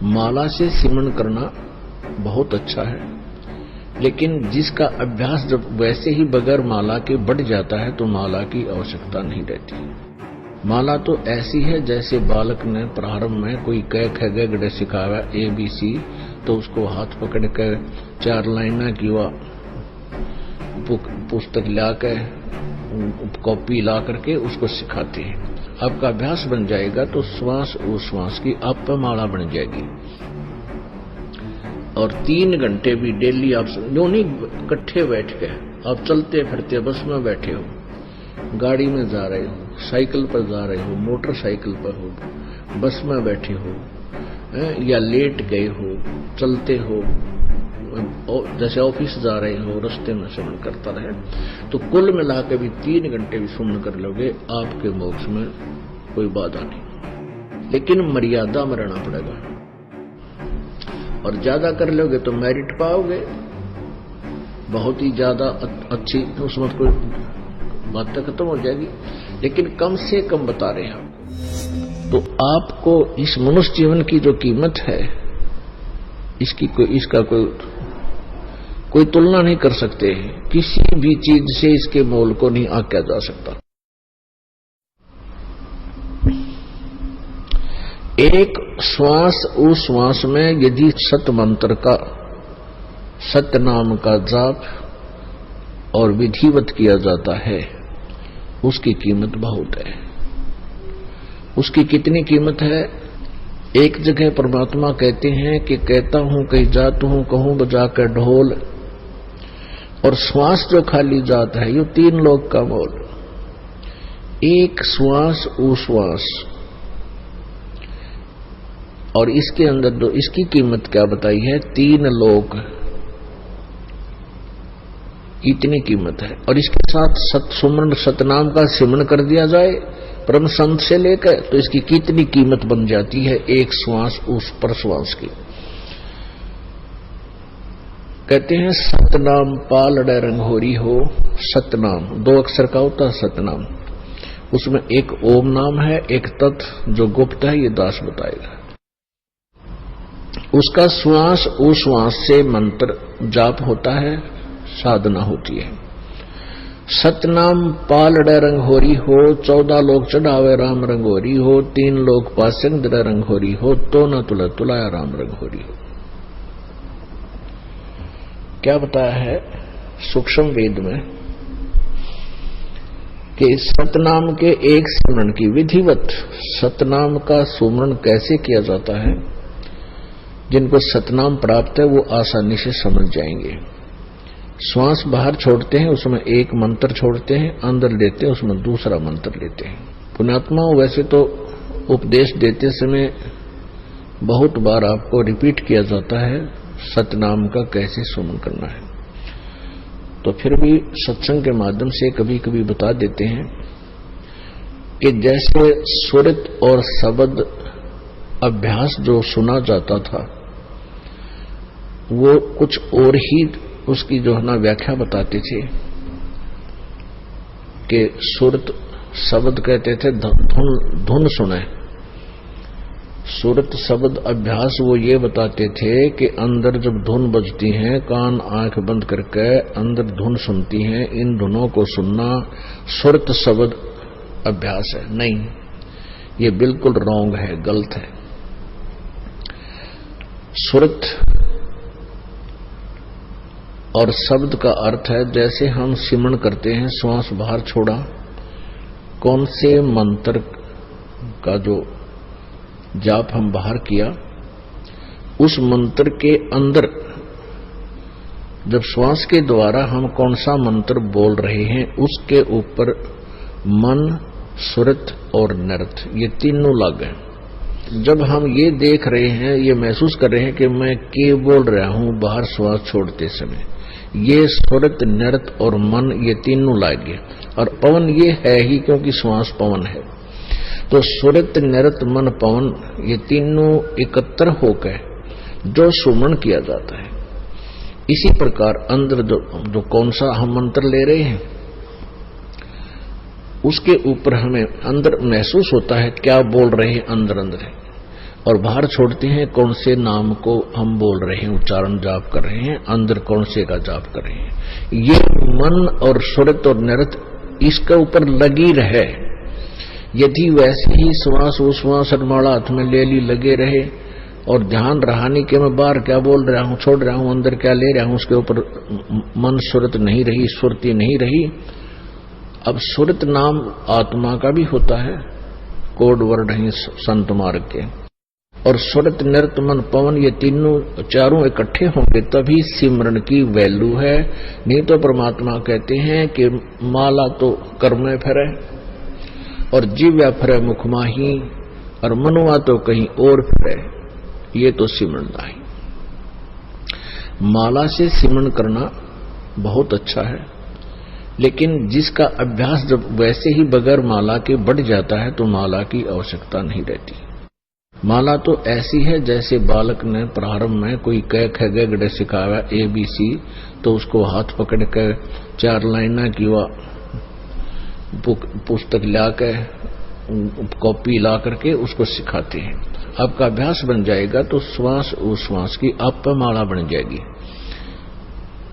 माला से सिमरन करना बहुत अच्छा है, लेकिन जिसका अभ्यास जब वैसे ही बगैर माला के बढ़ जाता है तो माला की आवश्यकता नहीं रहती। माला तो ऐसी है जैसे बालक ने प्रारंभ में कोई क ख ग घ सिखाया ABC, तो उसको हाथ पकड़ कर 4 लाइना की पुस्तक लाकर कॉपी ला करके उसको सिखाते हैं। आपका अभ्यास बन जाएगा तो श्वास उश्वास की आप पर माला बन जाएगी। और 3 घंटे भी डेली आप जो नहीं इकट्ठे बैठ के आप चलते फिरते बस में बैठे हो, गाड़ी में जा रहे हो, साइकिल पर जा रहे हो, मोटरसाइकिल पर हो, बस में बैठे हो या लेट गए हो, चलते हो, जैसे ऑफिस जा रहे हो, रास्ते में श्रवण करता रहे, तो कुल मिला के भी 3 घंटे भी श्रवण कर लोगे, आपके मोक्ष में कोई बाधा नहीं। लेकिन मर्यादा में रहना पड़ेगा, और ज्यादा कर लोगे तो मेरिट पाओगे, बहुत ही ज्यादा अच्छी, उसमें कोई बात खत्म हो जाएगी। लेकिन कम से कम बता रहे हैं आपको, तो आपको इस मनुष्य जीवन की जो कीमत है इसका कोई तुलना नहीं कर सकते। किसी भी चीज से इसके मोल को नहीं आंका जा सकता। एक श्वास उस श्वास में यदि सत मंत्र का, सत्य नाम का जाप और विधिवत किया जाता है, उसकी कीमत बहुत है। उसकी कितनी कीमत है? एक जगह परमात्मा कहते हैं कि कहता हूं कहीं जात हूं, कहूं बजाकर ढोल, और श्वास जो खाली जाता है ये 3 लोक का मोल। एक श्वास उश्वास, और इसके अंदर जो इसकी कीमत क्या बताई है? 3 लोक, इतनी कीमत है। और इसके साथ सत्सुमरण सतनाम का सिमरन कर दिया जाए परम संत से लेकर, तो इसकी कितनी कीमत बन जाती है एक श्वास उस पर श्वास की। कहते हैं सतनाम पालड़े रंगोरी हो, सतनाम 2 अक्षर का होता है सतनाम, उसमें एक ओम नाम है, एक तत् जो गुप्त है, ये दास बताएगा। उसका श्वास उश्वास से मंत्र जाप होता है, साधना होती है। सतनाम पालड़े रंगोरी हो, 14 लोग चढ़ावे राम रंगोरी हो, 3 लोग पासंग रंगोरी हो, तो न तुला तुलाया राम रंगोरी हो। क्या बताया है सूक्ष्म वेद में कि सतनाम के एक स्मरण की विधिवत, सतनाम का सुमरण कैसे किया जाता है, जिनको सतनाम प्राप्त है वो आसानी से समझ जाएंगे। श्वास बाहर छोड़ते हैं, उसमें एक मंत्र छोड़ते हैं, अंदर लेते हैं, उसमें दूसरा मंत्र लेते हैं। पुण्यात्मा वैसे तो उपदेश देते समय बहुत बार आपको रिपीट किया जाता है सतनाम का कैसे सुमन करना है, तो फिर भी सत्संग के माध्यम से कभी कभी बता देते हैं कि जैसे सुरत और शब्द अभ्यास जो सुना जाता था वो कुछ और ही उसकी जो है ना व्याख्या बताते थे कि सुरत शब्द कहते थे धुन सुने। सुरत शब्द अभ्यास वो ये बताते थे कि अंदर जब धुन बजती है, कान आंख बंद करके अंदर धुन सुनती हैं, इन धुनों को सुनना सुरत शब्द अभ्यास है। नहीं, ये बिल्कुल रॉन्ग है, गलत है। सुरत और शब्द का अर्थ है जैसे हम सिमरन करते हैं, श्वास बाहर छोड़ा, कौन से मंत्र का जो जाप हम बाहर किया, उस मंत्र के अंदर जब श्वास के द्वारा हम कौन सा मंत्र बोल रहे हैं, उसके ऊपर मन, सुरत और नृत ये तीनों लग हैं। जब हम ये देख रहे हैं, ये महसूस कर रहे हैं कि मैं के बोल रहा हूं बाहर श्वास छोड़ते समय, ये सुरत नृत और मन ये तीनों लागे, और पवन ये है ही क्योंकि श्वास पवन है। तो सुरत नृत मन पवन ये तीनों एकत्र होकर जो सुमन किया जाता है, इसी प्रकार अंदर जो कौन सा हम मंत्र ले रहे हैं उसके ऊपर हमें अंदर महसूस होता है क्या बोल रहे हैं, अंदर अंदर है। और बाहर छोड़ते हैं कौन से नाम को हम बोल रहे हैं, उच्चारण जाप कर रहे हैं, अंदर कौन से का जाप कर रहे हैं। ये मन और सुरत और नृत इसके ऊपर लगी रहे। यदि वैसे ही श्वास उश्वास माला हाथ में ले ली लगे रहे और ध्यान रहानी के मैं बाहर क्या बोल रहा हूं, छोड़ रहा हूं, अंदर क्या ले रहा हूं, उसके ऊपर मन सुरत नहीं रही, सुरती नहीं रही। अब सुरत नाम आत्मा का भी होता है, कोड वर्ड है संत मार्ग के। और सुरत नृत मन पवन ये तीनों चारों इकट्ठे होंगे तभी सिमरन की वैल्यू है। नहीं तो परमात्मा कहते हैं कि माला तो कर्म में फिरे और जीव्या फिरे मुख माही और मनुआ तो कहीं और फिरे, ये तो सिमरन नहीं। माला से सिमरन करना बहुत अच्छा है, लेकिन जिसका अभ्यास जब वैसे ही बगैर माला के बढ़ जाता है तो माला की आवश्यकता नहीं रहती। माला तो ऐसी है जैसे बालक ने प्रारंभ में कोई क ख ग घ सिखाया ABC, तो उसको हाथ पकड़ कर 4 लाइना की पुस्तक ला कर कॉपी ला करके उसको सिखाते हैं। आपका अभ्यास बन जाएगा तो श्वास उश्वास की आप पर माला बन जाएगी,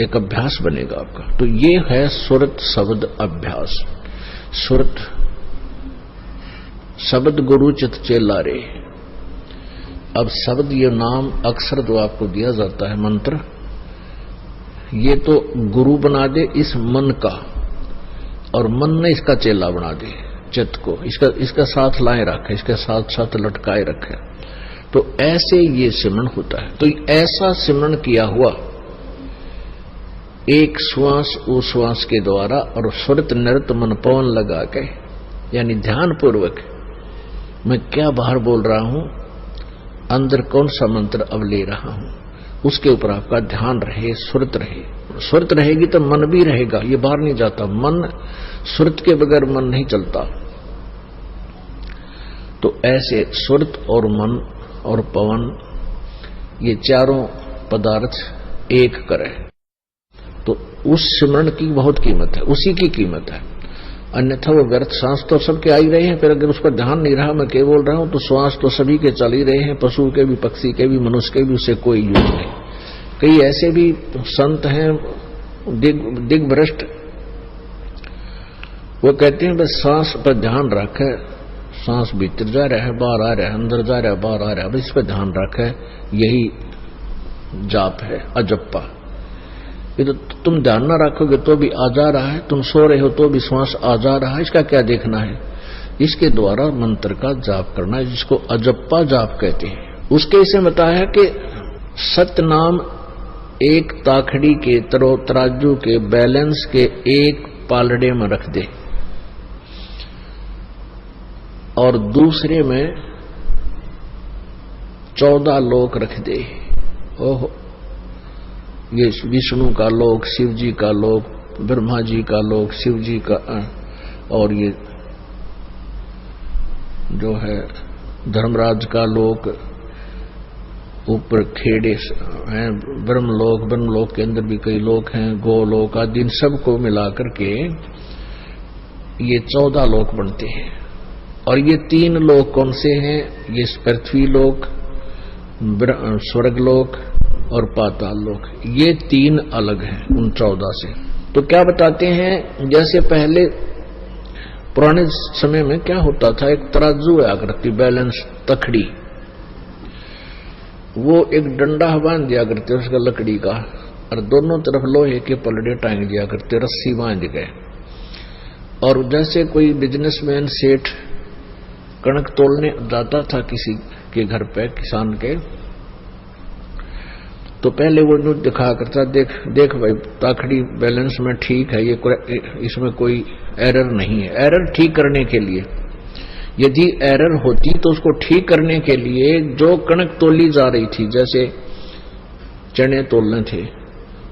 एक अभ्यास बनेगा आपका। तो ये है सुरत शब्द अभ्यास। सुरत शब्द गुरु चित चेला रे। अब शब्द ये नाम अक्षर जो आपको दिया जाता है मंत्र, ये तो गुरु बना दे इस मन का, और मन ने इसका चेला बना दे चित्त को, इसका साथ लाए रखे, इसके साथ साथ लटकाए रखे। तो ऐसे ये सिमरन होता है। तो ऐसा सिमरन किया हुआ एक श्वास उश्वास के द्वारा और सुरत नृत मन पवन लगा के, यानी ध्यान पूर्वक मैं क्या बाहर बोल रहा हूं, अंदर कौन सा मंत्र अब ले रहा हूं, उसके ऊपर आपका ध्यान रहे, सुरत रहे। सुरत रहेगी तो मन भी रहेगा, ये बाहर नहीं जाता। मन सुरत के बगैर मन नहीं चलता। तो ऐसे सुरत और मन और पवन ये चारों पदार्थ एक करे तो उस सिमरन की बहुत कीमत है, उसी की कीमत है। अन्यथा वो व्यर्थ। सांस तो सबके आ ही रहे हैं, फिर अगर उस पर ध्यान नहीं रहा, मैं क्या बोल रहा हूं, तो श्वास तो सभी के चल ही रहे हैं, पशु के भी, पक्षी के भी, मनुष्य के भी, उससे कोई यूज नहीं। कई ऐसे भी संत हैं दिग्भ्रष्ट, वो कहते हैं बस सांस पर ध्यान रखे, सांस भीतर जा रहा है बाहर आ रहा है, अंदर जा रहा है बाहर आ रहा है, बस इस पर ध्यान रखे, यही जाप है अजप्पा। ये तो तुम ध्यान ना रखोगे तो भी आ जा रहा है, तुम सो रहे हो तो भी श्वास आ जा रहा है, इसका क्या देखना है। इसके द्वारा मंत्र का जाप करना है, जिसको अजप्पा जाप कहते हैं। उसके इसे बताया कि सत्य नाम एक ताखड़ी के तराजू के बैलेंस के एक पालड़े में रख दे और दूसरे में 14 लोक रख दे। ओहो, ये विष्णु का लोक, शिव जी का लोक, ब्रह्मा जी का लोक, शिव जी का, और ये जो है धर्मराज का लोक, ऊपर खेड़े हैं ब्रह्मलोक के अंदर भी कई लोक हैं, गोलोक आदि, इन सबको मिलाकर के ये 14 लोक बनते हैं। और ये 3 लोक कौन से हैं, ये पृथ्वी लोक, स्वर्गलोक और पाताल लोक, ये 3 अलग हैं उन 14 से। तो क्या बताते हैं, जैसे पहले पुराने समय में क्या होता था, एक तराजू आकृति बैलेंस तखड़ी, वो एक डंडा बांध दिया करते उसका लकड़ी का, और दोनों तरफ लोहे के पलड़े टांग दिया करते, रस्सी बांध गए। और जैसे कोई बिजनेसमैन सेठ कणक तोलने जाता था किसी के घर पे, किसान के, तो पहले वो न्यूज दिखा करता, देख भाई ताखड़ी बैलेंस में ठीक है, ये इसमें कोई एरर नहीं है। एरर ठीक करने के लिए, यदि एरर होती तो उसको ठीक करने के लिए जो कणक तोली जा रही थी, जैसे चने तोलने थे,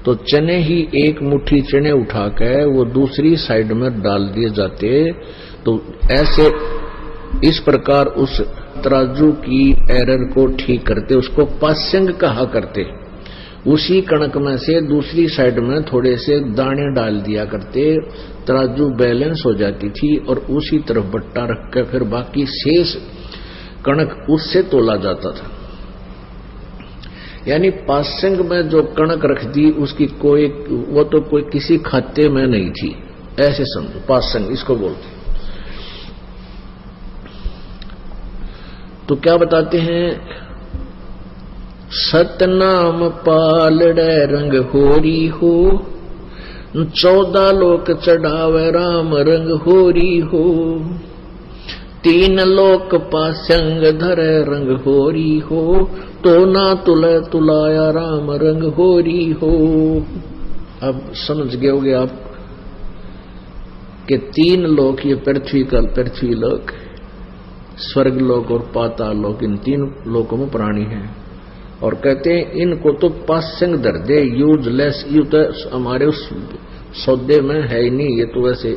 तो चने ही एक मुट्ठी चने उठाकर वो दूसरी साइड में डाल दिए जाते। तो ऐसे इस प्रकार उस तराजू की एरर को ठीक करते, उसको पास्यंग कहा करते। उसी कणक में से दूसरी साइड में थोड़े से दाने डाल दिया करते, तराजू बैलेंस हो जाती थी, और उसी तरफ बट्टा रख कर फिर बाकी शेष कणक उससे तोला जाता था। यानी पासंग में जो कणक रख दी उसकी कोई, वो तो कोई किसी खाते में नहीं थी, ऐसे समझो पासंग इसको बोलते। तो क्या बताते हैं, सतनाम पालड़े रंग होरी हो, 14 लोक चढ़ावे राम रंग होरी हो, 3 लोक पासंग धरे रंग होरी हो, तो ना तुले तुलाया राम रंग होरी हो। अब समझ गए होगे आप कि 3 लोक, ये पृथ्वी लोक, स्वर्ग लोक और पाताल लोक, इन 3 लोकों में प्राणी हैं। और कहते हैं इनको तो पासंग धर दे, यूजलेस, यू तो हमारे उस सौदे में है ही नहीं, ये तो वैसे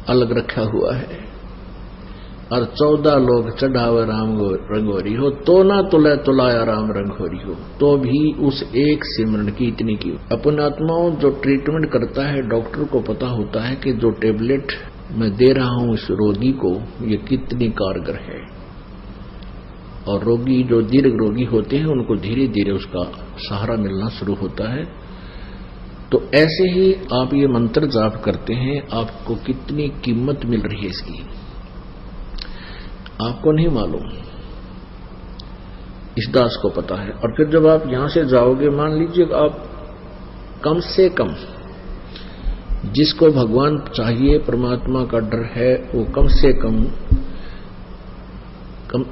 अलग रखा हुआ है। और 14 लोग चढ़ावे राम रंगोरी हो, तो ना तुले तुलाया राम रंगोरी हो, तो भी उस एक सिमरन की इतनी की। अपन आत्माओं जो ट्रीटमेंट करता है, डॉक्टर को पता होता है कि जो टेबलेट मैं दे रहा हूं इस रोगी को ये कितनी कारगर है। और रोगी जो दीर्घ रोगी होते हैं उनको धीरे धीरे उसका सहारा मिलना शुरू होता है। तो ऐसे ही आप ये मंत्र जाप करते हैं, आपको कितनी कीमत मिल रही है इसकी आपको नहीं मालूम, इस दास को पता है। और फिर जब आप यहां से जाओगे, मान लीजिए आप कम से कम, जिसको भगवान चाहिए, परमात्मा का डर है, वो कम से कम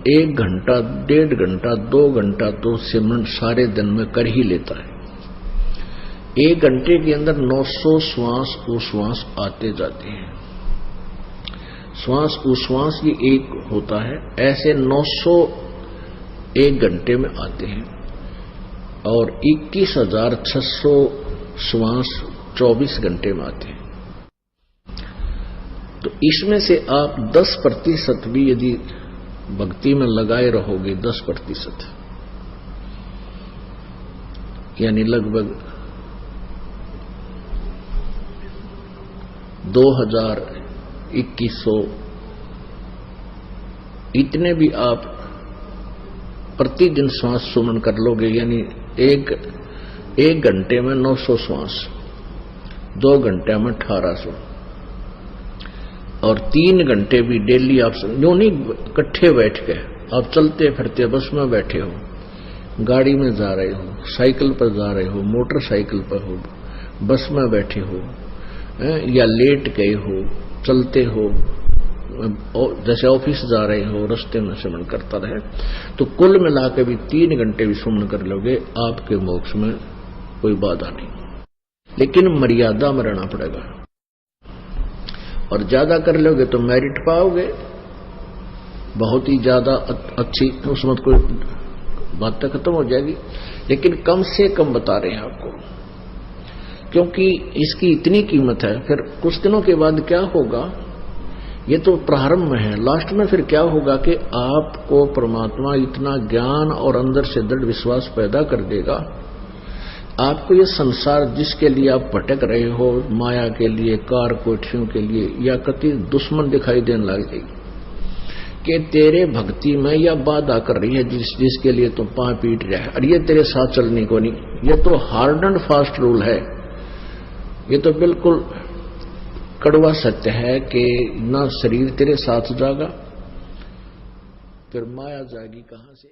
1 घंटा, 1.5 घंटा, 2 घंटा तो सिमरन सारे दिन में कर ही लेता है। 1 घंटे के अंदर 900 श्वास उश्वास आते जाते हैं। श्वास उश्वास ये एक होता है, ऐसे 900 1 घंटे में आते हैं। और 21,600 श्वास 24 घंटे में आते हैं। तो इसमें से आप 10% भी यदि भक्ति में लगाए रहोगे, 10%, यानी लगभग 2,000-2,100 इतने भी आप प्रतिदिन श्वास सुमन कर लोगे, यानी एक घंटे में 900 श्वास, 2 घंटे में 1800, और 3 घंटे भी डेली आप जो नहीं इकट्ठे बैठ के, आप चलते फिरते बस में बैठे हो, गाड़ी में जा रहे हो, साइकिल पर जा रहे हो, मोटरसाइकिल पर हो, बस में बैठे हो, या लेट गए हो, चलते हो, जैसे ऑफिस जा रहे हो, रास्ते में सुमन करता रहे, तो कुल मिलाकर भी 3 घंटे भी सुमन कर लोगे, आपके मोक्ष में कोई बाधा नहीं। लेकिन मर्यादा में रहना पड़ेगा, और ज्यादा कर लोगे तो मेरिट पाओगे, बहुत ही ज्यादा अच्छी, उसमें कोई बात खत्म हो जाएगी। लेकिन कम से कम बता रहे हैं आपको, क्योंकि इसकी इतनी कीमत है। फिर कुछ दिनों के बाद क्या होगा, ये तो प्रारंभ में है, लास्ट में फिर क्या होगा कि आपको परमात्मा इतना ज्ञान और अंदर से दृढ़ विश्वास पैदा कर देगा, आपको ये संसार जिसके लिए आप भटक रहे हो, माया के लिए, कार कोठियों के लिए, या कति दुश्मन दिखाई देने लगे कि तेरे भक्ति में यह बाधा कर रही है, जिसके लिए तुम पांव पीट रहा है, और ये तेरे साथ चलने को नहीं। ये तो हार्ड एंड फास्ट रूल है, ये तो बिल्कुल कड़वा सत्य है कि ना शरीर तेरे साथ जागा, फिर माया जाएगी कहां से।